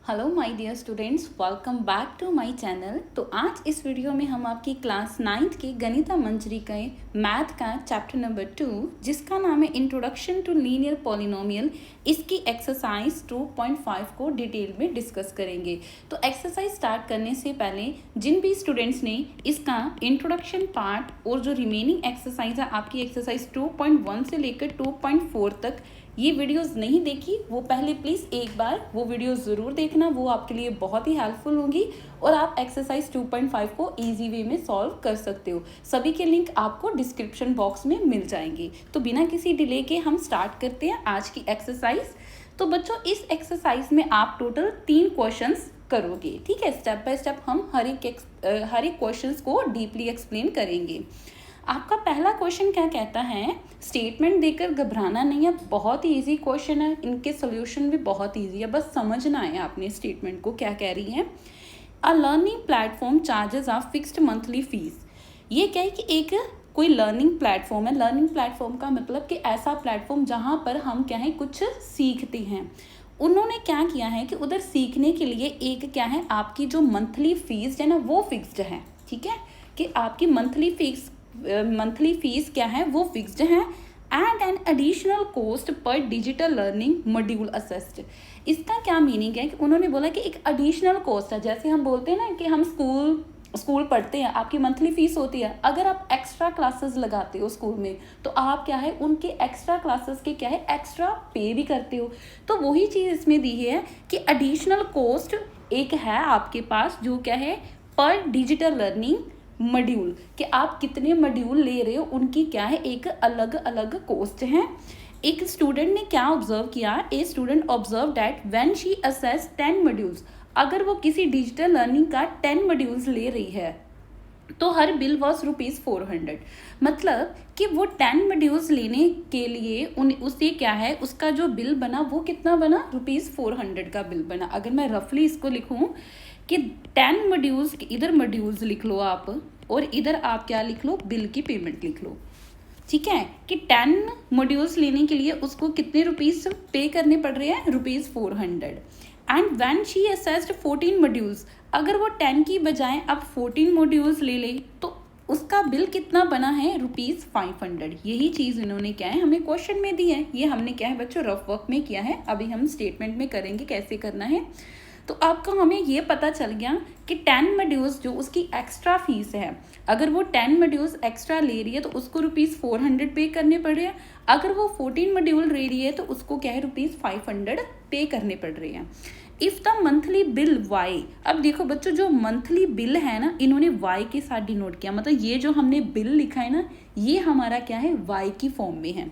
Hello my dear students, welcome back to my channel. तो आज इस वीडियो में हम आपकी क्लास 9th के गणिता मंजरी के मैथ का चैप्टर नंबर 2 जिसका नाम है इंट्रोडक्शन टू लीनियर पॉलिनोमियल, इसकी एक्सरसाइज 2.5 को डिटेल में डिस्कस करेंगे। तो एक्सरसाइज स्टार्ट करने से पहले जिन भी स्टूडेंट्स ने इसका इंट्रोडक्शन पार्ट और जो रिमेनिंग एक्सरसाइज है आपकी एक्सरसाइज 2.1 से लेकर 2.4 तक ये वीडियोस नहीं देखी, वो पहले प्लीज़ एक बार वो वीडियो ज़रूर देखना, वो आपके लिए बहुत ही हेल्पफुल होंगी और आप एक्सरसाइज 2.5 को इजी वे में सॉल्व कर सकते हो। सभी के लिंक आपको डिस्क्रिप्शन बॉक्स में मिल जाएंगे। तो बिना किसी डिले के हम स्टार्ट करते हैं आज की एक्सरसाइज। तो बच्चों, इस एक्सरसाइज में आप टोटल 3 क्वेश्चंस करोगे, ठीक है। स्टेप बाय स्टेप हम हर एक क्वेश्चंस को डीपली एक्सप्लेन करेंगे। आपका पहला क्वेश्चन क्या कहता है, स्टेटमेंट देकर घबराना नहीं है, बहुत ही इजी क्वेश्चन है, इनके सोल्यूशन भी बहुत इजी है, बस समझना है आपने स्टेटमेंट को क्या कह रही है। A learning platform charges are fixed monthly fees. ये क्या है कि एक कोई लर्निंग प्लेटफॉर्म है। लर्निंग प्लेटफॉर्म का मतलब कि ऐसा प्लेटफॉर्म जहाँ पर हम क्या है कुछ सीखते हैं। उन्होंने क्या किया है कि उधर सीखने के लिए एक क्या है आपकी जो मंथली फीस है ना वो फिक्स्ड है, ठीक है, कि आपकी मंथली फीस क्या है वो फिक्स्ड है। And an additional cost per digital learning module assessed. इसका क्या मीनिंग है कि उन्होंने बोला कि एक एडिशनल कॉस्ट है। जैसे हम बोलते हैं ना कि हम स्कूल पढ़ते हैं, आपकी मंथली फीस होती है। अगर आप एक्स्ट्रा क्लासेस लगाते हो स्कूल में तो आप क्या है उनके एक्स्ट्रा क्लासेस के क्या है एक्स्ट्रा पे भी करते हो। तो वही चीज़ इसमें दी है कि एडिशनल कॉस्ट एक है आपके पास जो क्या है पर डिजिटल लर्निंग मॉड्यूल, कि आप कितने मॉड्यूल ले रहे हो उनकी क्या है एक अलग अलग कॉस्ट है। एक स्टूडेंट ने क्या ऑब्जर्व किया, a student observe that when she assess 10 modules, अगर वो किसी डिजिटल लर्निंग का 10 मॉड्यूल्स ले रही है तो हर बिल वॉज ₹400। मतलब कि वो 10 मॉड्यूल्स लेने के लिए उससे क्या है उसका जो बिल बना वो कितना बना, ₹400 का बिल बना। अगर मैं रफली इसको लिखूं कि 10 मॉड्यूल्स, इधर मॉड्यूल्स लिख लो आप और इधर आप क्या लिख लो, बिल की पेमेंट लिख लो, ठीक है, कि 10 मॉड्यूल्स लेने के लिए उसको कितने रुपीस पे करने पड़ रहे हैं, ₹400। And when she assessed 14 modules, अगर वो 10 की बजाय अब 14 मॉड्यूल्स ले ले तो उसका बिल कितना बना है, ₹500। यही चीज़ इन्होंने क्या है हमें क्वेश्चन में दी है। ये हमने क्या है बच्चों रफ वर्क में किया है, अभी हम स्टेटमेंट में करेंगे कैसे करना है। तो आपको हमें ये पता चल गया कि 10 मॉड्यूल्स जो उसकी एक्स्ट्रा फीस है, अगर वो 10 मॉड्यूल्स एक्स्ट्रा ले रही है तो उसको ₹400 पे करने पड़ रहे हैं। अगर वो 14 मॉड्यूल ले रही है तो उसको क्या है ₹500 पे करने पड़ रहे हैं। If the monthly bill y, अब देखो बच्चों जो मंथली बिल है ना इन्होंने वाई के साथ डिनोट किया, मतलब ये जो हमने बिल लिखा है ना ये हमारा क्या है वाई की फॉर्म में है।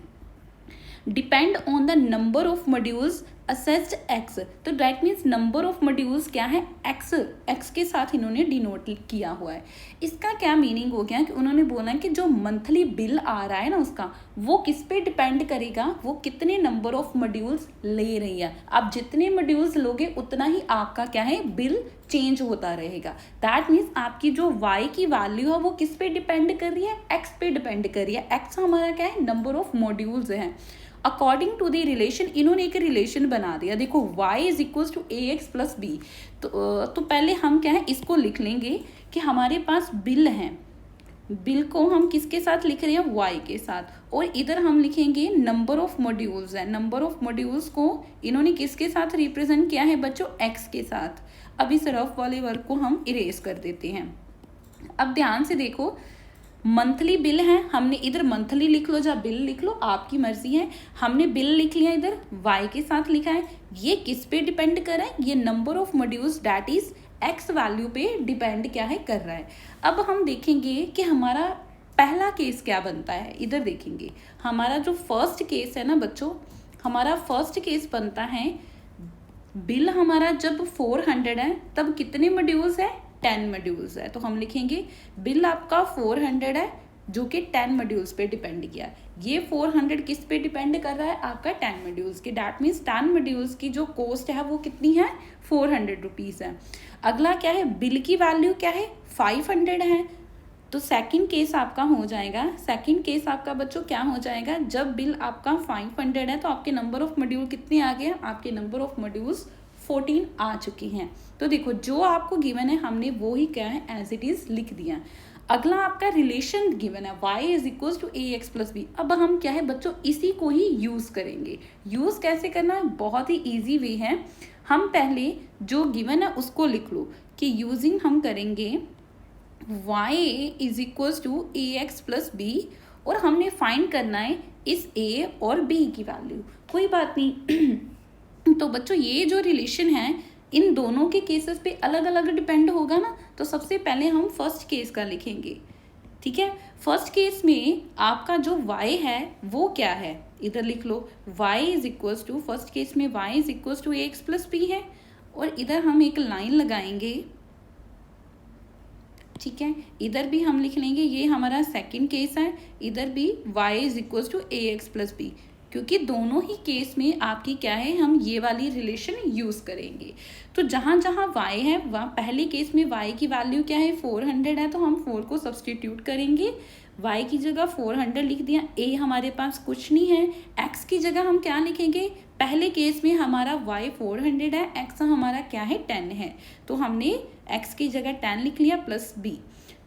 Depend on the number of modules assessed x, तो that means number of modules क्या है एक्स के साथ इन्होंने डिनोट किया हुआ है। इसका क्या मीनिंग हो गया कि उन्होंने बोला कि जो मंथली बिल आ रहा है ना उसका वो किस पे डिपेंड करेगा, वो कितने नंबर ऑफ मॉड्यूल्स ले रही है। आप जितने मॉड्यूल्स लोगे उतना ही आपका क्या है बिल चेंज होता रहेगा। दैट मीन्स आपकी जो y की वैल्यू है वो किस पे डिपेंड कर रही है, x पे डिपेंड कर रही है। x हमारा क्या है नंबर ऑफ मॉड्यूल्स है। अकॉर्डिंग टू द रिलेशन इन्होंने एक रिलेशन बना दिया, देखो y is equal to ax plus B. तो पहले हम क्या है इसको लिख लेंगे कि हमारे पास बिल है, बिल को हम किसके साथ लिख रहे हैं y के साथ, और इधर हम लिखेंगे नंबर ऑफ मॉड्यूल्स है। नंबर ऑफ मॉड्यूल्स को इन्होंने किसके साथ रिप्रेजेंट किया है बच्चों, x के साथ। अब इस रफ वाले वर्क को हम इरेज कर देते हैं। अब ध्यान से देखो मंथली बिल है, हमने इधर मंथली लिख लो या बिल लिख लो आपकी मर्जी है। हमने बिल लिख लिया, इधर y के साथ लिखा है। ये किस पे डिपेंड कर रहा है, ये number of modules that is x value पे डिपेंड क्या है कर रहा है। अब हम देखेंगे कि हमारा पहला केस क्या बनता है। इधर देखेंगे हमारा जो फर्स्ट केस है ना बच्चों, हमारा फर्स्ट केस बनता है बिल हमारा जब 400 है तब कितने मॉड्यूल्स है, 10 मॉड्यूल्स है। तो हम लिखेंगे बिल आपका 400 है जो कि 10 मॉड्यूल्स पे डिपेंड किया। ये 400 किस पे डिपेंड कर रहा है, आपका 10 मॉड्यूल्स के। डैट मीन्स 10 मॉड्यूल्स की जो कॉस्ट है वो कितनी है, 400 रुपीज़ है। अगला क्या है, बिल की वैल्यू क्या है 500 है। तो सेकंड केस आपका हो जाएगा, सेकंड केस आपका बच्चों क्या हो जाएगा, जब बिल आपका 500 है तो आपके नंबर ऑफ मॉड्यूल कितने आ गए, आपके नंबर ऑफ मॉड्यूल्स 14 आ चुकी हैं। तो देखो जो आपको गिवन है हमने वो ही क्या है एज इट इज लिख दिया। अगला आपका रिलेशन गिवन है y is equal to a x plus b. अब हम क्या है बच्चों इसी को ही यूज करेंगे। यूज कैसे करना है, बहुत ही ईजी वे है। हम पहले जो गिवन है उसको लिख लो कि यूजिंग हम करेंगे y is equal to a x plus b, और हमने फाइंड करना है इस a और b की वैल्यू। कोई बात नहीं तो बच्चों ये जो रिलेशन है इन दोनों के केसेस पे अलग अलग डिपेंड होगा ना। तो सबसे पहले हम फर्स्ट केस का लिखेंगे, ठीक है। फर्स्ट केस में आपका जो y है वो क्या है, इधर लिख लो y is equal to, first case में y is equal to a x plus b है, और इधर हम एक लाइन लगाएंगे, ठीक है। इधर भी हम लिख लेंगे ये हमारा सेकंड केस है, इधर भी y is equal to a x plus b, क्योंकि दोनों ही केस में आपकी क्या है हम ये वाली रिलेशन यूज करेंगे। तो जहाँ जहाँ y है वहाँ पहले केस में y की वैल्यू क्या है 400 है, तो हम 4 को सब्सटीट्यूट करेंगे, y की जगह 400 लिख दिया। a हमारे पास कुछ नहीं है, x की जगह हम क्या लिखेंगे, पहले केस में हमारा y 400 है, x हमारा क्या है 10 है, तो हमने x की जगह 10 लिख लिया प्लस b।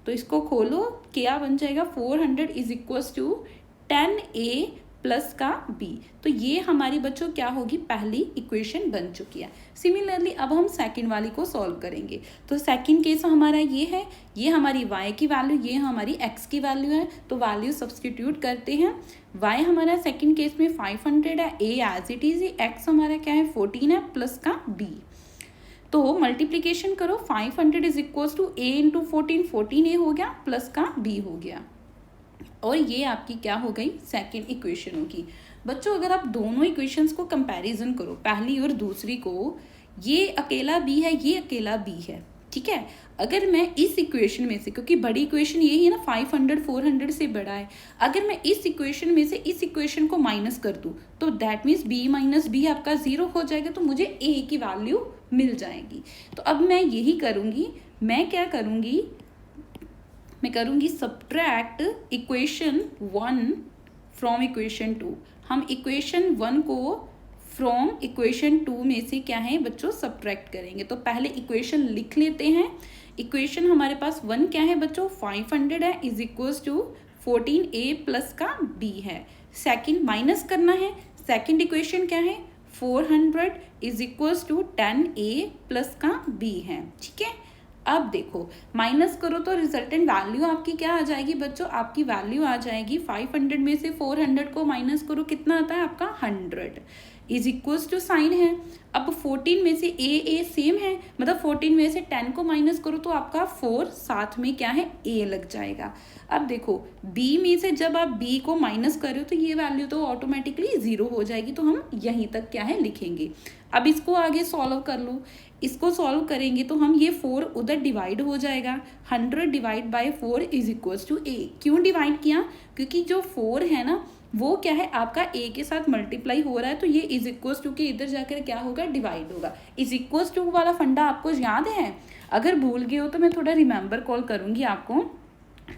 तो इसको खोलो क्या बन जाएगा 400 is equal to 10a plus का b। तो ये हमारी बच्चों क्या होगी पहली इक्वेशन बन चुकी है। सिमिलरली अब हम सेकंड वाली को सॉल्व करेंगे। तो सेकंड केस हमारा ये है, ये हमारी y की वैल्यू, ये हमारी x की वैल्यू है, तो वैल्यू सब्सटीट्यूट करते हैं। y हमारा सेकंड केस में 500 है, a as it is, x हमारा क्या है 14 है प्लस का b। तो मल्टीप्लीकेशन करो 500 is equal to a into 14, 14a हो गया प्लस का b हो गया, और ये आपकी क्या हो गई सेकंड इक्वेशन होगी। बच्चों अगर आप दोनों इक्वेशंस को कंपैरिजन करो पहली और दूसरी को, ये अकेला b है, ये अकेला b है, ठीक है। अगर मैं इस इक्वेशन में से, क्योंकि बड़ी इक्वेशन यही है ना 500 400 से बड़ा है, अगर मैं इस इक्वेशन में से इस इक्वेशन को माइनस कर दूं तो that means b minus b आपका 0 हो जाएगा, तो मुझे a की वैल्यू मिल जाएगी। तो अब मैं यही करूँगी, मैं क्या करूँगी, मैं करूँगी सब्ट्रैक्ट इक्वेशन 1 फ्रॉम इक्वेशन 2। हम इक्वेशन 1 को फ्रॉम इक्वेशन 2 में से क्या है बच्चों सब्ट्रैक्ट करेंगे। तो पहले इक्वेशन लिख लेते हैं। इक्वेशन हमारे पास 1 क्या है बच्चों 500 है is equals to 14a plus का b है। सेकंड माइनस करना है, सेकंड इक्वेशन क्या है 400 is equals to 10a plus का b है, ठीक है। अब देखो माइनस करो तो रिजल्टेंट वैल्यू आपकी क्या आ जाएगी बच्चों, आपकी वैल्यू आ जाएगी 500 में से 400 को माइनस करो कितना आता है आपका 100 इज इक्वल्स टू साइन है। अब 14 में से a सेम है, मतलब 14 में से 10 को माइनस करो तो आपका 4 साथ में क्या है a लग जाएगा। अब देखो b में से जब आप b को माइनस कर रहे हो तो ये वैल्यू तो ऑटोमेटिकली 0 हो जाएगी, तो हम यहीं तक क्या है लिखेंगे। अब इसको आगे सॉल्व कर लो, इसको सॉल्व करेंगे तो हम ये 4 उधर डिवाइड हो जाएगा, 100 divide by 4 is equals to a। क्यों डिवाइड किया, क्योंकि जो 4 है ना वो क्या है आपका a के साथ मल्टीप्लाई हो रहा है, तो ये इज इक्वल्स टू के इधर जाकर क्या होगा डिवाइड होगा। इज इक्वल्स टू वाला फंडा आपको याद है, अगर भूल गए हो तो मैं थोड़ा रिमेंबर कॉल करूँगी आपको।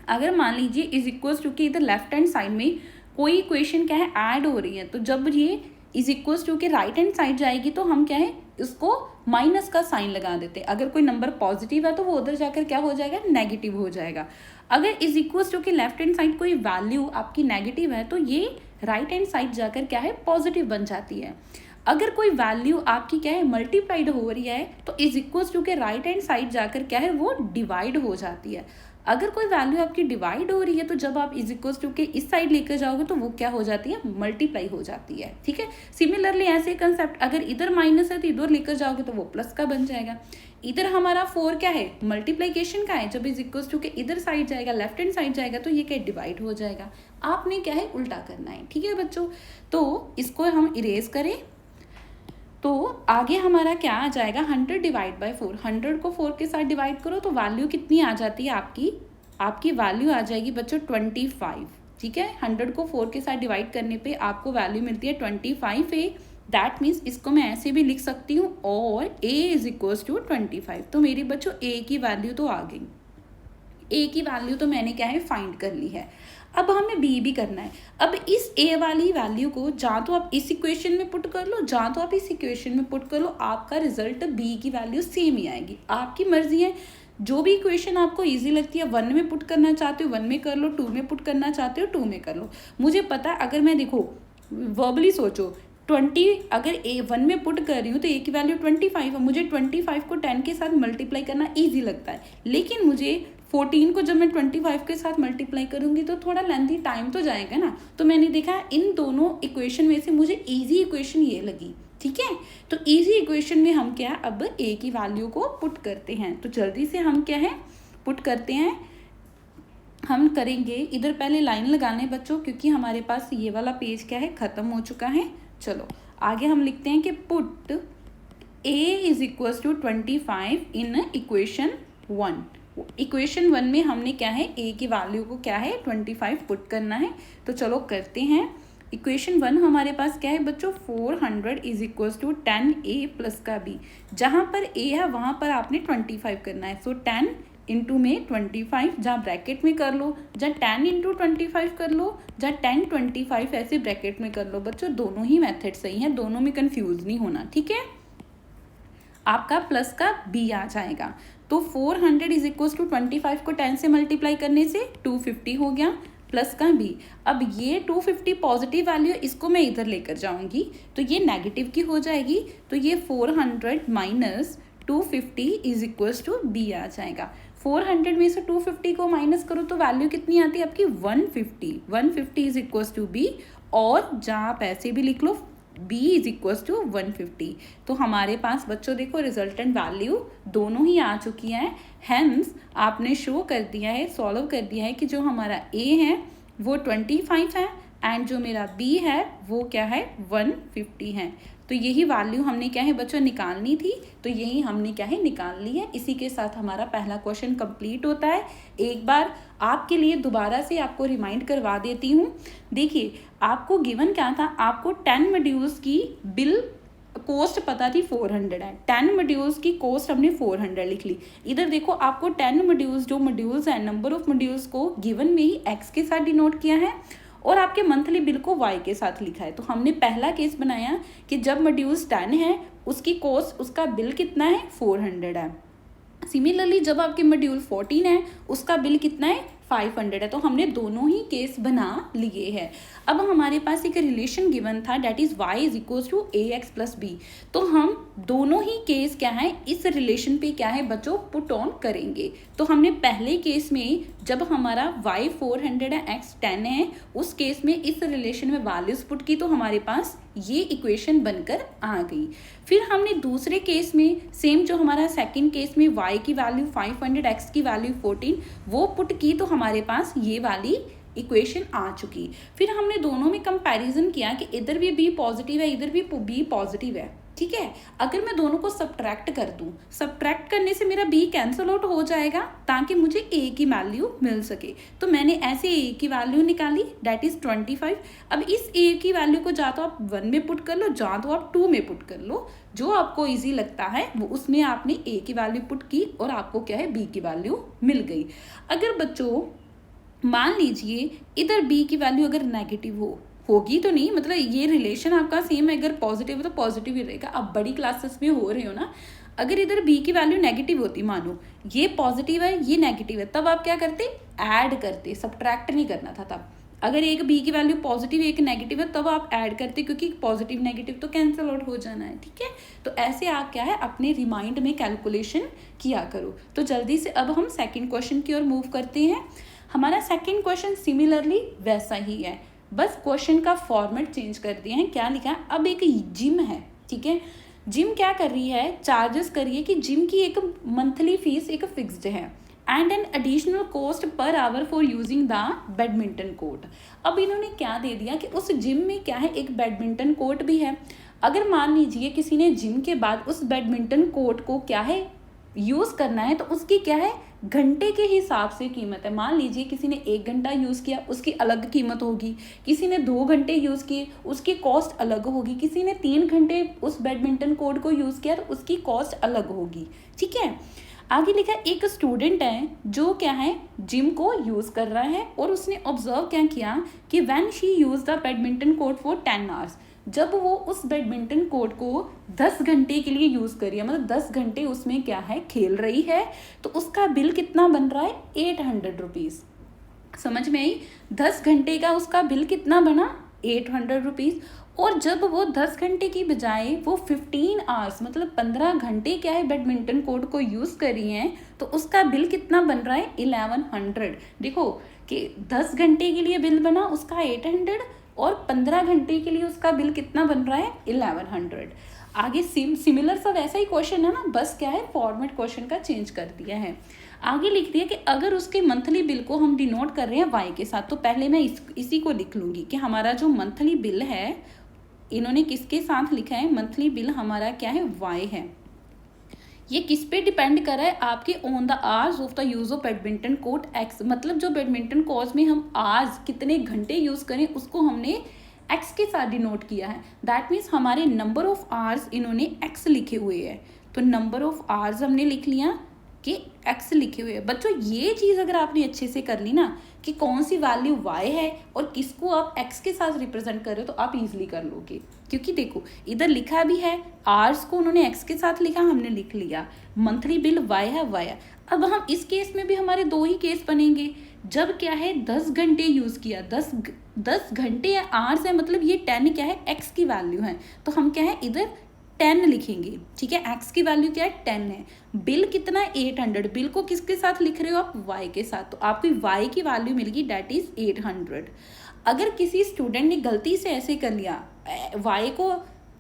अगर मान लीजिए इज इक्वल्स टू के इधर लेफ्ट हैंड साइड में कोई इक्वेशन क्या है ऐड हो रही है, तो जब ये इज इक्वल्स टू के राइट हैंड साइड जाएगी तो हम क्या है इसको माइनस का साइन लगा देते हैं। अगर कोई नंबर पॉजिटिव है तो वो उधर जाकर क्या हो जाएगा नेगेटिव हो जाएगा। अगर इज इक्वल्स टू के लेफ्ट हैंड साइड कोई वैल्यू आपकी नेगेटिव है तो ये राइट हैंड साइड जाकर क्या है पॉजिटिव बन जाती है। अगर कोई वैल्यू आपकी क्या है मल्टीप्लाइड हो रही है तो इज इक्वल्स टू के राइट हैंड साइड जाकर क्या है वो डिवाइड हो जाती है। अगर कोई वैल्यू आपकी डिवाइड हो रही है तो जब आप इज इक्वल्स टू के इस साइड लेकर जाओगे तो वो क्या हो जाती है मल्टीप्लाई हो जाती है, ठीक है। सिमिलरली ऐसे कंसेप्ट अगर इधर माइनस है तो इधर लेकर जाओगे तो वो प्लस का बन जाएगा। इधर हमारा 4 क्या है मल्टीप्लिकेशन का है, जब इज इक्वल्स टू के इधर साइड जाएगा लेफ्ट हैंड साइड जाएगा तो ये क्या डिवाइड हो जाएगा। आपने क्या है उल्टा करना है, ठीक है बच्चों। तो इसको हम इरेज करें तो आगे हमारा क्या आ जाएगा 100 डिवाइड बाय 4। 100 को 4 के साथ डिवाइड करो तो वैल्यू कितनी आ जाती है आपकी वैल्यू आ जाएगी बच्चों 25, ठीक है। 100 को 4 के साथ डिवाइड करने पे आपको वैल्यू मिलती है 25a। दैट मीन्स इसको मैं ऐसे भी लिख सकती हूँ और a इज इक्वल्स टू 25। तो मेरी बच्चों a की वैल्यू तो आ गई, a की वैल्यू तो मैंने क्या है फाइंड कर ली है। अब हमें बी भी करना है। अब इस ए वाली वैल्यू को जा तो आप इस इक्वेशन में पुट कर लो, जा तो आप इस इक्वेशन में पुट कर लो, आपका रिजल्ट बी की वैल्यू सेम ही आएगी। आपकी मर्जी है, जो भी इक्वेशन आपको इजी लगती है, 1 में पुट करना चाहते हो 1 में कर लो, 2 में पुट करना चाहते हो 2 में कर लो। मुझे पता है, अगर मैं देखो वर्बली सोचो 20 अगर ए 1 में पुट कर रही हूँ तो ए की वैल्यू 25 है, मुझे 25 को 10 के साथ मल्टीप्लाई करना ईजी लगता है, लेकिन मुझे 14 को जब मैं 25 के साथ मल्टीप्लाई करूंगी तो थोड़ा लेंथी टाइम तो जाएगा ना। तो मैंने देखा इन दोनों इक्वेशन में से मुझे ईजी इक्वेशन ये लगी, ठीक है। तो ईजी इक्वेशन में हम क्या अब ए की वैल्यू को पुट करते हैं। तो जल्दी से हम क्या है पुट करते हैं। हम करेंगे इधर पहले लाइन लगाने बच्चों, क्योंकि हमारे पास ये वाला पेज क्या है खत्म हो चुका है। चलो आगे हम लिखते हैं कि put a is equals to 25 in equation 1। Equation 1 में हमने क्या है a की वैल्यू को क्या है 25 पुट करना है। तो चलो करते हैं। इक्वेशन 1 हमारे पास क्या है बच्चों 400 is equals to 10a plus का b। जहाँ पर a है वहाँ पर आपने 25 करना है। सो 10 इंटू में 25, जहाँ ब्रैकेट में कर लो, जहाँ 10 इंटू 25 कर लो, जहाँ 10 25 ऐसे ब्रैकेट में कर लो। बच्चों दोनों ही मेथड सही है, दोनों में कंफ्यूज नहीं होना, ठीक है। आपका प्लस का b आ जाएगा। तो 400 इज इक्वल टू 25 को 10 से मल्टीप्लाई करने से 250 हो गया, प्लस का b। अब ये 250 पॉजिटिव वैल्यू है, इसको मैं इधर लेकर जाऊंगी तो ये नेगेटिव की हो जाएगी। तो ये 400 minus 250 is equal to b आ जाएगा। 400 में से 250 को माइनस करो तो वैल्यू कितनी आती है आपकी 150। 150 इज इक्वल टू b, और जहाँ आप ऐसे भी लिख लो b इज इक्वल टू 150। तो हमारे पास बच्चों देखो रिजल्टेंट वैल्यू दोनों ही आ चुकी है। हेंस आपने शो कर दिया है, सॉल्व कर दिया है कि जो हमारा a है वो 25 है एंड जो मेरा b है वो क्या है 150 है। तो यही वैल्यू हमने क्या है बच्चों निकालनी थी, तो यही हमने क्या है निकाल ली है। इसी के साथ हमारा पहला क्वेश्चन कंप्लीट होता है। एक बार आपके लिए दोबारा से आपको रिमाइंड करवा देती हूँ। देखिए आपको गिवन क्या था, आपको 10 मॉड्यूल्स की बिल कॉस्ट पता थी 400 है। 10 मॉड्यूल्स की कॉस्ट हमने 400 लिख ली। इधर देखो आपको 10 मॉड्यूल्स जो मॉड्यूल्स है नंबर ऑफ मॉड्यूल्स को गिवन में ही x के साथ डिनोट किया है और आपके मंथली बिल को y के साथ लिखा है। तो हमने पहला केस बनाया कि जब मॉड्यूल्स 10 है उसकी कॉस्ट उसका बिल कितना है 400 है। सिमिलरली जब आपके मॉड्यूल 14 है उसका बिल कितना है 500 है। तो हमने दोनों ही केस बना लिए हैं। अब हमारे पास एक रिलेशन गिवन था that is y is equals to ax plus B. तो हम दोनों ही केस क्या है इस रिलेशन पे क्या है बच्चों पुट ऑन करेंगे। तो हमने पहले केस में जब हमारा y 400 है x 10 है उस केस में इस रिलेशन में वैल्यूज पुट की तो हमारे पास ये इक्वेशन बनकर आ गई। फिर हमने दूसरे केस में सेम जो हमारा सेकंड केस में y की वैल्यू 500 x की वैल्यू 14 वो पुट की तो हमारे पास ये वाली इक्वेशन आ चुकी। फिर हमने दोनों में कंपैरिजन किया कि इधर भी b पॉजिटिव है इधर भी b पॉजिटिव है, ठीक है। अगर मैं दोनों को सब्ट्रैक्ट कर दूं, सब्ट्रैक्ट करने से मेरा b कैंसिल आउट हो जाएगा ताकि मुझे a की वैल्यू मिल सके। तो मैंने ऐसे a की वैल्यू निकाली दैट इज 25। अब इस a की वैल्यू को जा तो आप 1 में पुट कर लो, जा तो आप 2 में पुट कर लो, जो आपको इजी लगता है वो उसमें आपने a की वैल्यू पुट की और आपको क्या है b की वैल्यू मिल गई। अगर बच्चों मान लीजिए इधर b की वैल्यू अगर नेगेटिव होगी तो नहीं, मतलब ये रिलेशन आपका सेम है, अगर पॉजिटिव है तो पॉजिटिव ही रहेगा। अब बड़ी क्लासेस में हो रहे हो ना, अगर इधर b की वैल्यू नेगेटिव होती, मानो ये पॉजिटिव है ये नेगेटिव है, तब आप क्या करते ऐड करते, सब्ट्रैक्ट नहीं करना था। तब अगर एक b की वैल्यू पॉजिटिव एक नेगेटिव है तब आप ऐड करते, क्योंकि पॉजिटिव नेगेटिव तो कैंसिल आउट हो जाना है, ठीक है। तो ऐसे आप क्या है अपने रिमाइंड में कैलकुलेशन किया करो। तो जल्दी से अब हम सेकेंड क्वेश्चन की ओर मूव करते हैं। हमारा सेकेंड क्वेश्चन सिमिलरली वैसा ही है, बस क्वेश्चन का फॉर्मेट चेंज कर दिया है। क्या लिखा है, अब एक जिम है, ठीक है। जिम क्या कर रही है, चार्जेस कर रही है कि जिम की एक मंथली फीस एक फिक्स्ड है and an additional cost per hour for using the badminton court. अब इन्होंने क्या दे दिया कि उस जिम में क्या है एक बैडमिंटन कोर्ट भी है। अगर मान लीजिए किसी ने जिम के बाद उस बैडमिंटन कोर्ट को क्या है यूज़ करना है तो उसकी क्या है घंटे के हिसाब से कीमत है। मान लीजिए किसी ने 1 घंटा यूज़ किया उसकी अलग कीमत होगी, किसी ने 2 घंटे यूज़ किए उसकी कॉस्ट अलग होगी, किसी ने 3 घंटे उस बैडमिंटन कोर्ट को यूज़ किया तो उसकी कॉस्ट अलग होगी, ठीक है। आगे लिखा है एक स्टूडेंट है जो क्या है जिम को यूज़ कर रहा है और उसने ऑब्जर्व क्या किया कि when she use the badminton court for 10 hours, जब वो उस बैडमिंटन कोर्ट को 10 घंटे के लिए यूज़ कर रही है, मतलब 10 घंटे उसमें क्या है खेल रही है, तो उसका बिल कितना बन रहा है 800 रुपीज़। समझ में आई? 10 घंटे का उसका बिल कितना बना 800 रुपीज़। और जब वो 10 घंटे की बजाय वो 15 आवर्स मतलब 15 घंटे क्या है बैडमिंटन कोर्ट को यूज़ कर रही हैं, तो उसका बिल कितना बन रहा है 1100। देखो कि 10 घंटे के लिए बिल बना उसका 800 और 15 घंटे के लिए उसका बिल कितना बन रहा है 1100। आगे सिमिलर सा वैसा ही क्वेश्चन है ना, बस क्या है फॉर्मेट क्वेश्चन का चेंज कर दिया है। आगे लिख दिया कि अगर उसके मंथली बिल को हम डिनोट कर रहे हैं वाई के साथ, तो पहले मैं इसी को लिख लूँगी कि हमारा जो मंथली बिल है इन्होंने किसके साथ लिखा है, मंथली बिल हमारा क्या है वाई है। ये किस पे डिपेंड कर रहा है आपके on the hours of the use of badminton court x, मतलब जो बैडमिंटन कोर्ट में हम आवर्स कितने घंटे यूज़ करें उसको हमने एक्स के साथ डिनोट किया है। दैट मीन्स हमारे नंबर ऑफ आवर्स इन्होंने एक्स लिखे हुए हैं, तो नंबर ऑफ आवर्स हमने लिख लिया कि एक्स लिखे हुए हैं। बच्चों ये चीज़ अगर आपने अच्छे से कर ली ना कि कौन सी वैल्यू वाई है और किसको आप एक्स के साथ रिप्रेजेंट कर रहे हो, तो आप इजीली कर लोगे। क्योंकि देखो इधर लिखा भी है आवर्स को उन्होंने एक्स के साथ लिखा, हमने लिख लिया, मंथली बिल वाई है वाई है। अब हम इस केस में भी हमारे दो ही केस बनेंगे, जब क्या है 10 घंटे यूज़ किया, 10 घंटे या आवर्स है, मतलब ये 10 क्या है एक्स की वैल्यू है, तो हम क्या है इधर 10 लिखेंगे। ठीक है, एक्स की वैल्यू क्या है 10 है। बिल कितना 800, बिल को किसके साथ लिख रहे हो आप वाई के साथ, तो आपकी वाई की वैल्यू मिलेगी दैट इज 800। अगर किसी स्टूडेंट ने गलती से ऐसे कर लिया, वाई को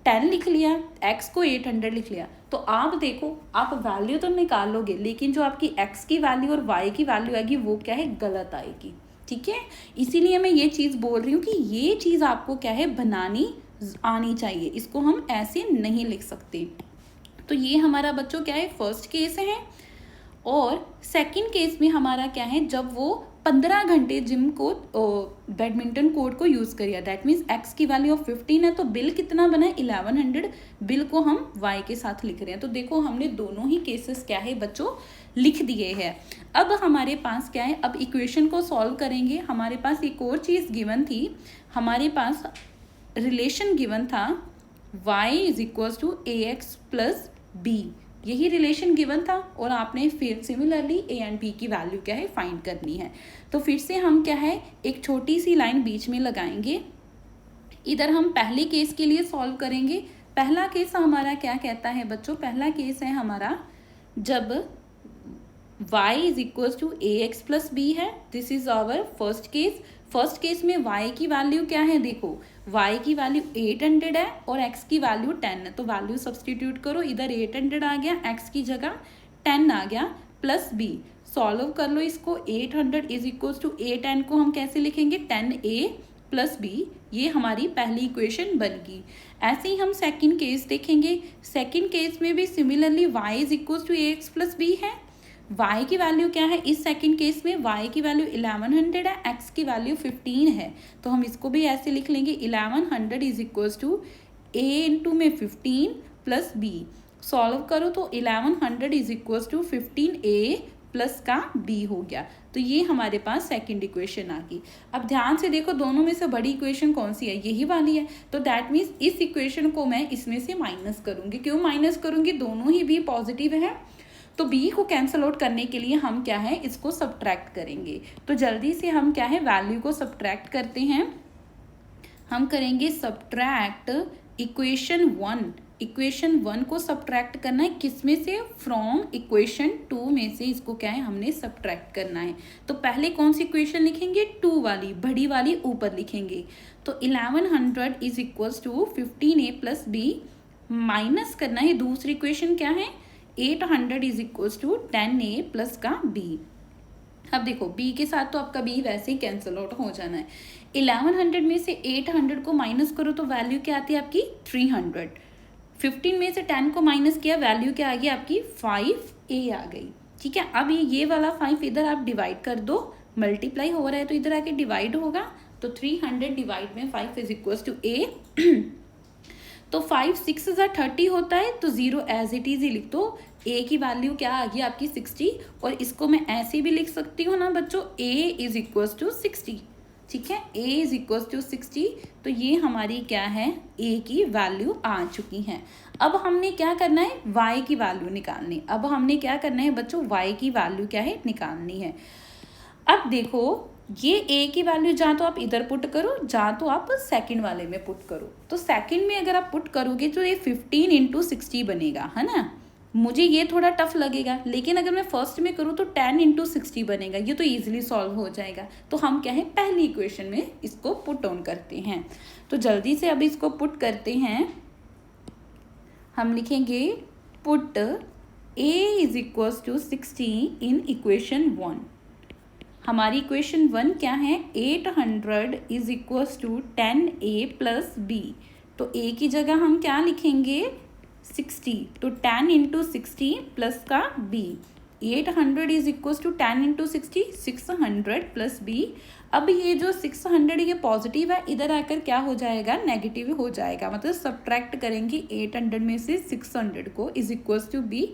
10 लिख लिया, एक्स को 800 लिख लिया, तो आप देखो आप वैल्यू तो निकाल लोगे लेकिन जो आपकी एक्स की वैल्यू और वाई की वैल्यू आएगी वो क्या है गलत आएगी। ठीक है, इसीलिए मैं ये चीज़ बोल रही हूँ कि ये चीज़ आपको क्या है बनानी आनी चाहिए, इसको हम ऐसे नहीं लिख सकते। तो ये हमारा बच्चों क्या है फर्स्ट केस है। और सेकंड केस में हमारा क्या है जब वो 15 घंटे जिम को बैडमिंटन कोर्ट को यूज़ करिए, दैट मीन्स एक्स की वैल्यू ऑफ 15 है, तो बिल कितना बना है 1100, बिल को हम वाई के साथ लिख रहे हैं। तो देखो हमने दोनों ही केसेस क्या है बच्चों लिख दिए हैं। अब हमारे पास क्या है, अब इक्वेशन को सॉल्व करेंगे। हमारे पास एक और चीज़ गिवन थी, हमारे पास रिलेशन गिवन था y is equal to a x plus b, यही रिलेशन गिवन था और आपने फिर सिमिलरली a एंड b की वैल्यू क्या है फाइंड करनी है। तो फिर से हम क्या है एक छोटी सी लाइन बीच में लगाएंगे, इधर हम पहले केस के लिए सॉल्व करेंगे। पहला केस हमारा क्या कहता है बच्चों, पहला केस है हमारा जब y is equal to a x plus b है, this is our first case. First case में y की वैल्यू क्या है, देखो y की वैल्यू 800 है और x की वैल्यू 10 है, तो वैल्यू सब्सटीट्यूट करो, इधर 800 आ गया, x की जगह 10 आ गया, प्लस b सॉल्व कर लो इसको। 800 इज इक्वल टू 8n को हम कैसे लिखेंगे 10a प्लस b, ये हमारी पहली इक्वेशन बन गई। ऐसे ही हम सेकंड केस देखेंगे, सेकंड केस में भी similarly y is equal to a x plus b है। y की वैल्यू क्या है इस सेकंड केस में, y की वैल्यू 1100 है, x की वैल्यू 15 है, तो हम इसको भी ऐसे लिख लेंगे 1100 is equal to a into में 15 प्लस b, सॉल्व करो तो 1100 is equal to 15a plus का b हो गया। तो ये हमारे पास सेकंड इक्वेशन आ गई। अब ध्यान से देखो दोनों में से बड़ी इक्वेशन कौन सी है, यही वाली है, तो दैट मीन्स इस इक्वेशन को मैं इसमें से माइनस करूँगी। क्यों माइनस करूँगी, दोनों ही b पॉजिटिव है, तो b को कैंसिल आउट करने के लिए हम क्या है इसको सब्ट्रैक्ट करेंगे। तो जल्दी से हम क्या है वैल्यू को सब्ट्रैक्ट करते हैं, हम करेंगे सब्ट्रैक्ट इक्वेशन 1। इक्वेशन 1 को सब्ट्रैक्ट करना है किस में से, फ्रॉम इक्वेशन 2 में से इसको क्या है हमने सब्ट्रैक्ट करना है। तो पहले कौन सी इक्वेशन लिखेंगे 2 वाली, बड़ी वाली ऊपर लिखेंगे। तो 1100 is equal to 15a plus b, minus करना है दूसरी इक्वेशन क्या है 800 is equal to 10a plus का b। अब देखो b के साथ तो आपका b वैसे ही कैंसिल आउट हो जाना है। 1100 में से 800 को माइनस करो तो वैल्यू क्या आती है आपकी 300। 15 में से 10 को माइनस किया, वैल्यू क्या आ गई आपकी 5a आ गई। ठीक है, अब ये वाला 5 इधर आप डिवाइड कर दो, मल्टीप्लाई हो रहा है तो इधर आके डिवाइड होगा, तो 300 डिवाइड में 5 इज इक्वल टू a। तो 5 6 ज़ा 30 होता है, तो 0 एज इट इज़ ही लिख दो। ए की वैल्यू क्या आ गई आपकी 60, और इसको मैं ऐसे भी लिख सकती हूँ ना बच्चों, ए इज इक्वल्स टू 60। ठीक है, ए इज इक्वल्स टू 60, तो ये हमारी क्या है, ए की वैल्यू आ चुकी है। अब हमने क्या करना है, y की वैल्यू निकालनी। अब हमने क्या करना है बच्चों, y की वैल्यू क्या है, निकालनी है। अब देखो ये a की वैल्यू जहाँ तो आप इधर पुट करो, जहाँ तो आप सेकंड वाले में पुट करो। तो सेकंड में अगर आप पुट करोगे तो ये 15 इंटू 60 बनेगा, है ना। मुझे ये थोड़ा टफ लगेगा, लेकिन अगर मैं फर्स्ट में करूँ तो 10 इंटू 60 बनेगा, ये तो ईजिली सॉल्व हो जाएगा। तो हम क्या है, पहली इक्वेशन में इसको पुट ऑन करते हैं। तो जल्दी से अब इसको पुट करते हैं। हम लिखेंगे put a is equals to 60 in equation 1। हमारी इक्वेशन 1 क्या है, 800 is equals to 10a plus b। तो a की जगह हम क्या लिखेंगे, 60, तो 10 इंटू 60 प्लस का b। 800 is equals to 10 into 60, 600 plus b। अब ये जो 600 ये पॉजिटिव है, इधर आकर क्या हो जाएगा, नेगेटिव हो जाएगा। मतलब सब्ट्रैक्ट करेंगे 800 में से 600 को, इज इक्वल्स टू b।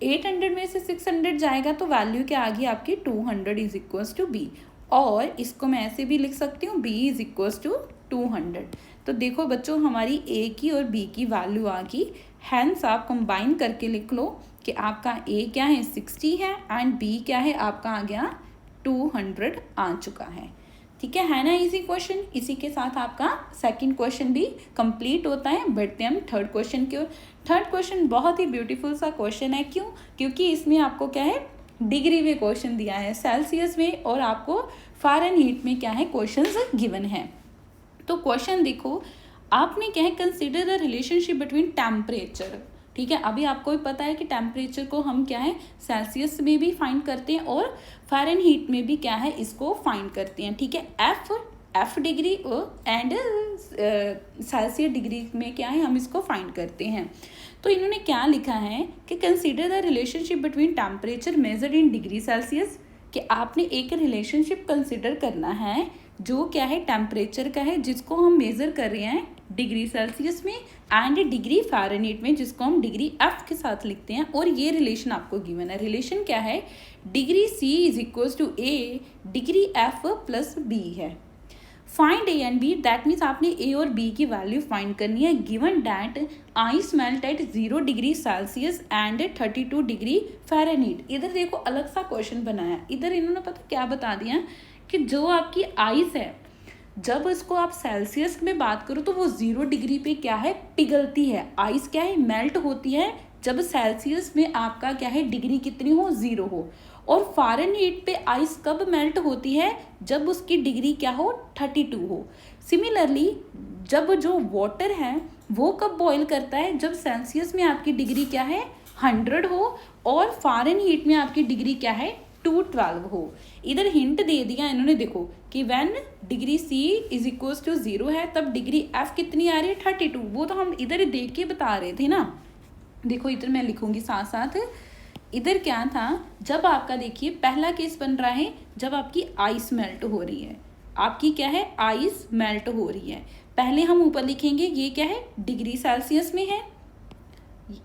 800 में से 600 जाएगा तो वैल्यू क्या आ गई आपकी, 200 इज इक्वल्स टू b। और इसको मैं ऐसे भी लिख सकती हूँ, b इज इक्वल्स टू 200। तो देखो बच्चों, हमारी a की और b की वैल्यू आ गई। हैंस आप कंबाइन करके लिख लो कि आपका a क्या है, 60 है, एंड b क्या है, आपका आ गया 200 आ चुका है। ठीक है ना, इजी क्वेश्चन। इसी के साथ आपका सेकंड क्वेश्चन भी कंप्लीट होता है। बढ़ते हम थर्ड क्वेश्चन की ओर। थर्ड क्वेश्चन बहुत ही ब्यूटीफुल सा क्वेश्चन है। क्यों, क्योंकि इसमें आपको क्या है, डिग्री में क्वेश्चन दिया है, सेल्सियस में, और आपको फ़ारेनहीट में क्या है, क्वेश्चंस गिवन है। तो क्वेश्चन देखो, आपने क्या है, consider the relationship between temperature. ठीक है, अभी आपको भी पता है कि टेम्परेचर को हम क्या है, सेल्सियस में भी फाइंड करते हैं और फ़ारेनहीट में भी क्या है, इसको फाइंड करते हैं। ठीक है, F degree and Celsius degree में क्या है, हम इसको फाइंड करते हैं। तो इन्होंने क्या लिखा है कि consider the relationship between temperature measured in degree Celsius, कि आपने एक रिलेशनशिप कंसिडर करना है जो क्या है, टेम्परेचर का है, जिसको हम मेज़र कर रहे हैं डिग्री सेल्सियस में, एंड डिग्री फ़ारेनहीट में, जिसको हम डिग्री एफ के साथ लिखते हैं। और ये रिलेशन आपको गिवन है। रिलेशन क्या है, degree C is equals to A degree F plus b है। Find a and b, that means आपने ए और बी की वैल्यू फाइंड करनी है। Given that ice melt at 0 degree Celsius and 32 degree Fahrenheit. इधर देखो अलग सा क्वेश्चन बनाया। इधर इन्होंने पता क्या बता दिया कि जो आपकी आइस है, जब इसको आप सेल्सियस में बात करो तो वो 0 डिग्री पे क्या है, पिघलती है। आइस क्या है, मेल्ट होती है जब सेल्सियस में आपका क्या है, डिग्री कितनी हो, 0 हो। और फ़ारेनहीट पे आइस कब मेल्ट होती है, जब उसकी डिग्री क्या हो, 32 हो। सिमिलरली जब जो वाटर है वो कब बॉयल करता है, जब सेल्सियस में आपकी डिग्री क्या है, 100 हो, और फ़ारेनहीट में आपकी डिग्री क्या है, 212 हो। इधर हिंट दे दिया इन्होंने, देखो कि when degree C is equals to 0 है, तब डिग्री एफ कितनी आ रही है, 32। वो तो हम इधर देख के बता रहे थे ना। देखो इधर मैं लिखूंगी साथ साथ। इधर क्या था, जब आपका देखिए पहला केस बन रहा है, जब आपकी आइस मेल्ट हो रही है, आपकी क्या है, आइस मेल्ट हो रही है। पहले हम ऊपर लिखेंगे, ये क्या है, डिग्री सेल्सियस में है,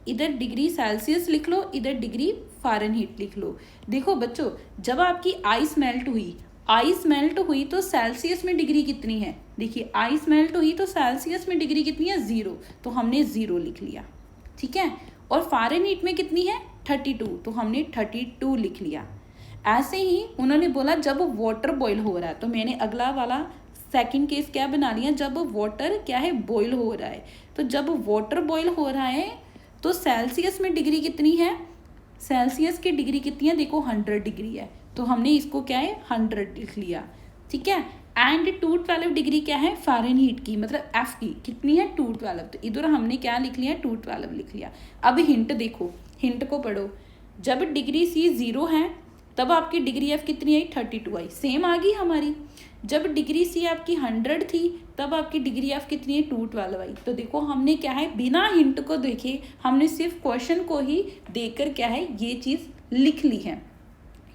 इधर डिग्री सेल्सियस लिख लो, इधर डिग्री फ़ारेनहीट लिख लो। देखो बच्चों, जब आपकी आइस मेल्ट हुई तो सेल्सियस में डिग्री कितनी है, देखिए आइस मेल्ट हुई तो सेल्सियस में डिग्री कितनी है, 0, तो हमने 0 लिख लिया। ठीक है, और फ़ारेनहीट में कितनी है, 32, तो हमने 32 लिख लिया। ऐसे ही उन्होंने बोला जब वाटर बॉईल हो रहा है, तो मैंने अगला वाला सेकंड केस क्या बना लिया, जब वाटर क्या है, बॉईल हो रहा है। तो जब वाटर बॉईल हो रहा है तो सेल्सियस में डिग्री कितनी है, सेल्सियस की डिग्री कितनी है, देखो 100 डिग्री है, तो हमने इसको क्या है, 100 लिख लिया। ठीक है, एंड 212 डिग्री क्या है, फ़ारेनहीट की, मतलब एफ की कितनी है, 212, तो इधर हमने क्या लिख लिया, 212 लिख लिया। अब हिंट देखो, हिंट को पढ़ो। जब डिग्री सी 0 है तब आपकी डिग्री एफ कितनी आई, 32 आई, सेम आ गई हमारी। जब डिग्री सी आपकी 100 थी तब आपकी डिग्री एफ कितनी है, 212 आई। तो देखो हमने क्या है, बिना हिंट को देखे हमने सिर्फ क्वेश्चन को ही देखकर क्या है, ये चीज़ लिख ली है।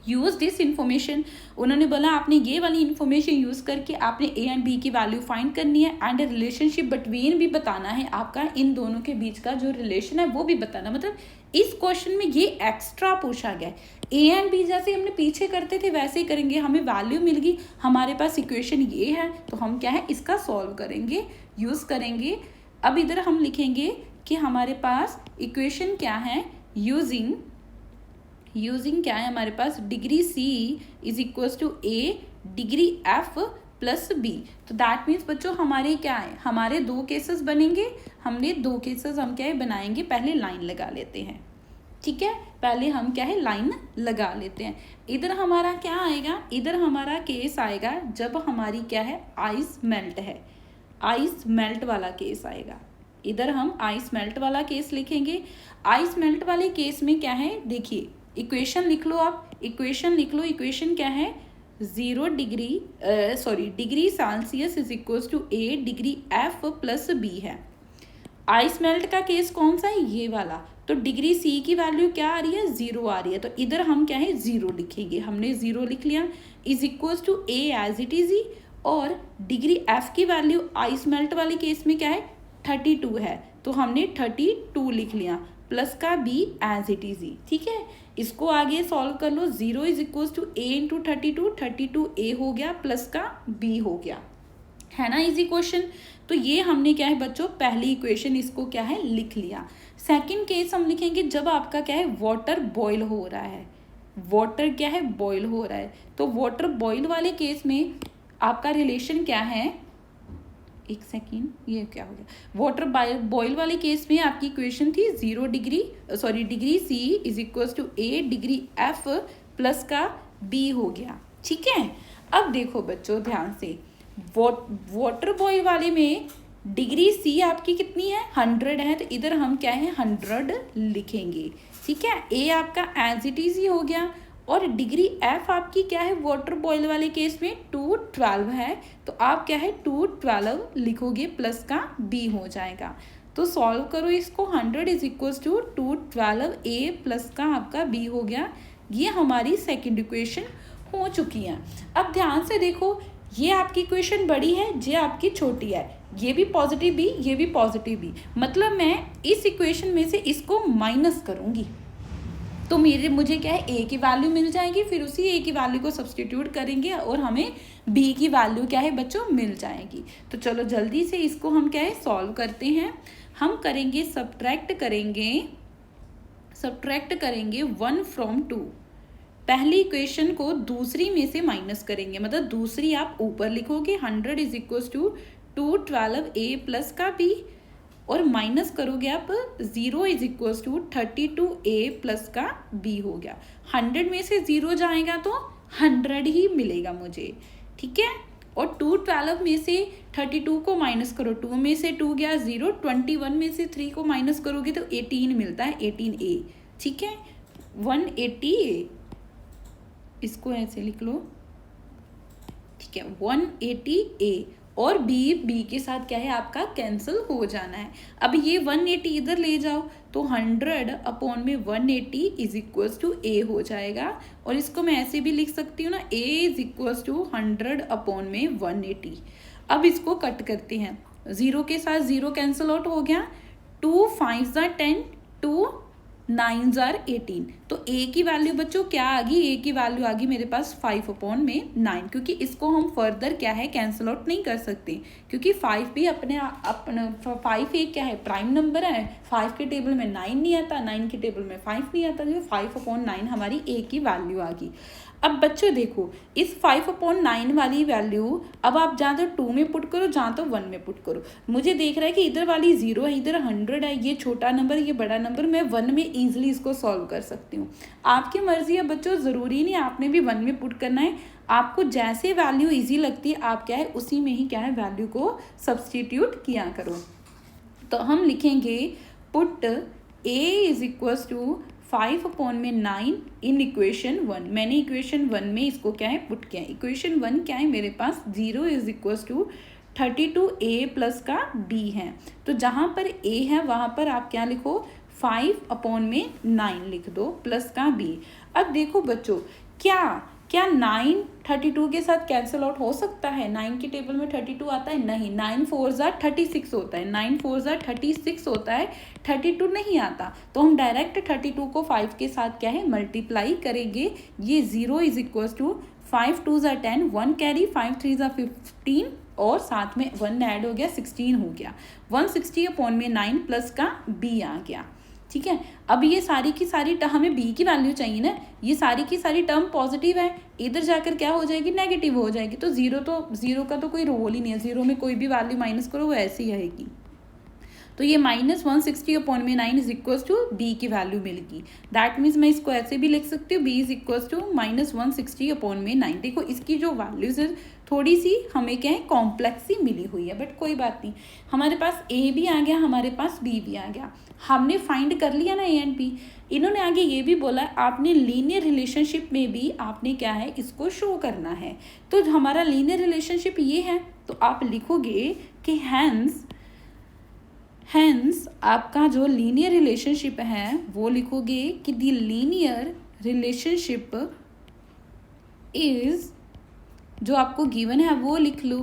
यूज दिस इन्फॉर्मेशन, उन्होंने बोला आपने ये वाली इन्फॉर्मेशन यूज़ करके आपने ए एंड बी की वैल्यू फाइंड करनी है एंड रिलेशनशिप बिटवीन भी बताना है आपका, इन दोनों के बीच का जो रिलेशन है वो भी बताना। मतलब इस क्वेश्चन में ये एक्स्ट्रा पूछा गया है। ए एंड बी जैसे हमने पीछे करते थे वैसे ही करेंगे, हमें वैल्यू मिल गई, हमारे पास इक्वेशन ये है, तो हम क्या है इसका सॉल्व करेंगे, यूज़ करेंगे। अब इधर हम लिखेंगे कि हमारे पास इक्वेशन क्या है, यूजिंग क्या है हमारे पास, degree C is equals to A degree F plus B. तो दैट मीन्स बच्चों हमारे क्या है, हमारे दो केसेस बनेंगे, हमने दो केसेस हम क्या है बनाएंगे, पहले लाइन लगा लेते हैं, ठीक है, पहले हम क्या है लाइन लगा लेते हैं। इधर हमारा क्या आएगा, इधर हमारा केस आएगा जब हमारी क्या है आइस मेल्ट है, आइस मेल्ट वाला केस आएगा। इधर हम आइस मेल्ट वाला केस लिखेंगे। आइस मेल्ट वाले केस में क्या है, देखिए इक्वेशन लिख लो आप, इक्वेशन लिख लो, इक्वेशन क्या है, degree Celsius is equals to A degree F plus b है। आइस मेल्ट का केस कौन सा है, ये वाला, तो डिग्री सी की वैल्यू क्या आ रही है, 0 आ रही है, तो इधर हम क्या है 0 लिखेंगे, हमने 0 लिख लिया, is equals to a as it is ही, और डिग्री एफ की वैल्यू आइस मेल्ट वाले केस में क्या है 32 है, तो हमने 32 लिख लिया, प्लस का बी एज इट इज ही, ठीक है। इसको आगे सॉल्व कर लो, 0 is equals to a into 32 a हो गया प्लस का बी हो गया, है ना इजी क्वेश्चन। तो ये हमने क्या है बच्चों पहली इक्वेशन इसको क्या है लिख लिया। सेकंड केस हम लिखेंगे जब आपका क्या है वाटर बॉईल हो रहा है, वाटर क्या है बॉईल हो रहा है, तो वाटर बॉईल वाले केस में आपका रिलेशन क्या है, एक सेकेंड ये क्या हो गया, वाटर बॉईल वाले केस में आपकी इक्वेशन थी degree C is equals to A degree F plus का बी हो गया, ठीक है। अब देखो बच्चों ध्यान से, वाटर बॉईल वाले में डिग्री सी आपकी कितनी है 100 है, तो इधर हम क्या है 100 लिखेंगे, ठीक है। ए आपका एज इट इज ही हो गया, और डिग्री एफ आपकी क्या है वाटर बॉईल वाले केस में 212 है, तो आप क्या है 212 लिखोगे प्लस का बी हो जाएगा। तो सॉल्व करो इसको, 100 is equals to 212 a plus का आपका बी हो गया। ये हमारी सेकंड इक्वेशन हो चुकी है। अब ध्यान से देखो, ये आपकी इक्वेशन बड़ी है, ये आपकी छोटी है, ये भी पॉजिटिव बी, ये भी पॉजिटिव बी, मतलब मैं इस इक्वेशन में से इसको माइनस करूँगी, तो मुझे क्या है ए की वैल्यू मिल जाएगी, फिर उसी ए की वैल्यू को सब्सटीट्यूट करेंगे और हमें बी की वैल्यू क्या है बच्चों मिल जाएगी। तो चलो जल्दी से इसको हम क्या है सॉल्व करते हैं। हम करेंगे सब्ट्रैक्ट करेंगे 1 from 2, पहली इक्वेशन को दूसरी में से माइनस करेंगे, मतलब दूसरी आप ऊपर लिखोगे, 100 is equals to 212 a plus का बी, और माइनस करोगे आप 0 is equals to 32 a plus का बी हो गया। 100 में से 0 जाएगा तो 100 ही मिलेगा मुझे, ठीक है। और 212 में से 32 को माइनस करो, 2 में से 2 गया 0, 21 में से 3 को माइनस करोगे तो 18 मिलता है, 18 ए, ठीक है, 180 ए, इसको ऐसे लिख लो, ठीक है, 180 ए, और बी के साथ क्या है आपका कैंसिल हो जाना है। अब ये 180 इधर ले जाओ तो 100 अपॉन में 180 इज इक्वल्स टू ए हो जाएगा, और इसको मैं ऐसे भी लिख सकती हूँ ना, ए इज इक्वल्स टू 100 अपॉन में 180। अब इसको कट करते हैं, 0 के साथ 0 कैंसिल आउट हो गया, 2 5 10, 2 9 18, तो ए की वैल्यू बच्चों क्या आ गई, ए की वैल्यू आ गई मेरे पास 5 अपॉन में 9, क्योंकि इसको हम फर्दर क्या है कैंसिल आउट नहीं कर सकते, क्योंकि 5 भी अपने 5 एक क्या है प्राइम नंबर है, 5 के टेबल में 9 नहीं आता, 9 के टेबल में 5 नहीं आता, जो 5 अपॉन 9 हमारी ए की वैल्यू आ गई। अब बच्चों देखो, इस 5 अपॉन 9 वाली वैल्यू अब आप जहाँ तो 2 में पुट करो, जहाँ तो 1 में पुट करो, मुझे देख रहा है कि इधर वाली 0 है, इधर 100 है, ये छोटा नंबर ये बड़ा नंबर, मैं 1 में ईजिली इसको सॉल्व कर सकती हूँ। आपकी मर्जी है बच्चों, ज़रूरी नहीं आपने भी 1 में पुट करना है, आपको जैसे वैल्यू ईजी लगती है आप क्या है उसी में ही क्या है वैल्यू को सब्सटीट्यूट किया करो। तो हम लिखेंगे put a is equals to 5 upon में 9 इन इक्वेशन 1, मैंने इक्वेशन 1 में इसको क्या है पुट किया। इक्वेशन 1 क्या है मेरे पास, 0 is equals to 32 a plus का बी है, तो जहाँ पर ए है वहाँ पर आप क्या लिखो 5 अपॉन में 9 लिख दो प्लस का बी। अब देखो बच्चों क्या क्या 9 32 के साथ कैंसिल आउट हो सकता है? 9 की टेबल में 32 आता है? नहीं। 9 4 ज़ा 36 होता है, 9 4 ज़ा 36 होता है, 32 नहीं आता। तो हम डायरेक्ट 32 को 5 के साथ क्या है मल्टीप्लाई करेंगे। ये 0 इज इक्वल टू 5 2 ज़ा 10, 1 कैरी, 5 3 ज़ा 15 और साथ में 1 ऐड हो गया, 16 हो गया। 160 अपॉन में 9 प्लस का b आ गया। ठीक है, अब ये सारी की सारी हमें b की वैल्यू चाहिए ना, ये सारी की सारी टर्म पॉजिटिव है, इधर जाकर क्या हो जाएगी नेगेटिव हो जाएगी। तो जीरो का तो कोई रोल ही नहीं है, जीरो में कोई भी वैल्यू माइनस करो वो ऐसी ही आएगी। तो ये -160 अपॉन में 9 इज इक्वल टू बी की वैल्यू मिलेगी। दैट मीन्स मैं इसको ऐसे भी लिख सकती हूँ, b is equal to -160 upon में 9। देखो इसकी जो वैल्यूज है थोड़ी सी हमें क्या है कॉम्प्लेक्स ही मिली हुई है, बट कोई बात नहीं। हमारे पास a भी आ गया, हमारे पास b भी आ गया, हमने फाइंड कर लिया ना a एंड b। इन्होंने आगे ये भी बोला आपने लीनियर रिलेशनशिप में भी आपने क्या है इसको शो करना है। तो हमारा लीनियर रिलेशनशिप ये है, तो आप लिखोगे कि हैंस आपका जो लीनियर रिलेशनशिप है वो लिखोगे कि द लीनियर रिलेशनशिप इज, जो आपको गिवन है वो लिख लो,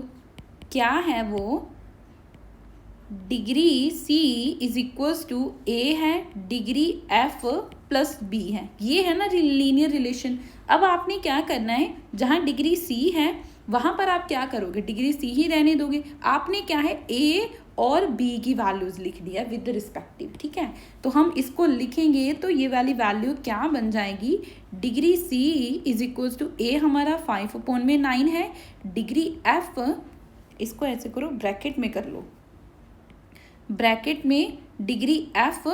क्या है वो, degree c is equals to a है, डिग्री f प्लस b है। ये है ना लीनियर रिलेशन। अब आपने क्या करना है, जहाँ डिग्री c है वहाँ पर आप क्या करोगे, डिग्री c ही रहने दोगे। आपने क्या है a और b की वैल्यूज लिख दिया विद रिस्पेक्टिव। ठीक है, तो हम इसको लिखेंगे तो ये वाली वैल्यू क्या बन जाएगी, degree c is equals to a हमारा 5 अपॉन में 9 है, डिग्री f, इसको ऐसे करो ब्रैकेट में कर लो, ब्रैकेट में डिग्री f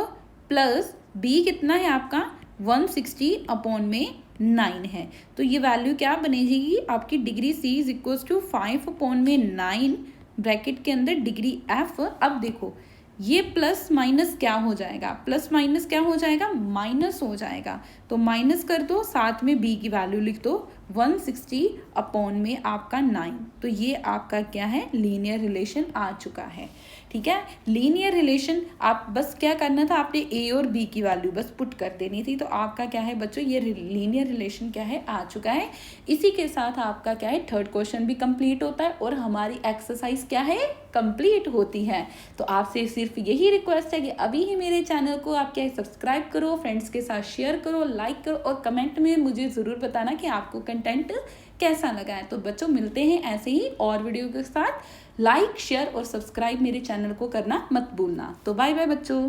प्लस b कितना है आपका 160 अपॉन में 9 है। तो ये वैल्यू क्या बनेगी आपकी, degree c is equals to 5 upon में 9 ब्रैकेट के अंदर डिग्री f। अब देखो ये प्लस माइनस क्या हो जाएगा, प्लस माइनस क्या हो जाएगा, माइनस हो जाएगा। तो माइनस कर दो, साथ में b की वैल्यू लिख दो 160 अपॉन में आपका 9। तो ये आपका क्या है लीनियर रिलेशन आ चुका है। ठीक है, लीनियर रिलेशन आप बस क्या करना था, आपने a और b की वैल्यू बस पुट कर देनी थी। तो आपका क्या है बच्चों ये लीनियर रिलेशन क्या है आ चुका है। इसी के साथ आपका क्या है थर्ड क्वेश्चन भी कंप्लीट होता है और हमारी एक्सरसाइज क्या है कंप्लीट होती है। तो आपसे सिर्फ यही रिक्वेस्ट है कि अभी ही मेरे चैनल को आप क्या है सब्सक्राइब करो, फ्रेंड्स के साथ शेयर करो, लाइक करो और कमेंट में मुझे ज़रूर बताना कि आपको कंटेंट कैसा लगा है। तो बच्चों मिलते हैं ऐसे ही और वीडियो के साथ। लाइक शेयर और सब्सक्राइब मेरे चैनल को करना मत भूलना। तो बाय बाय बच्चों।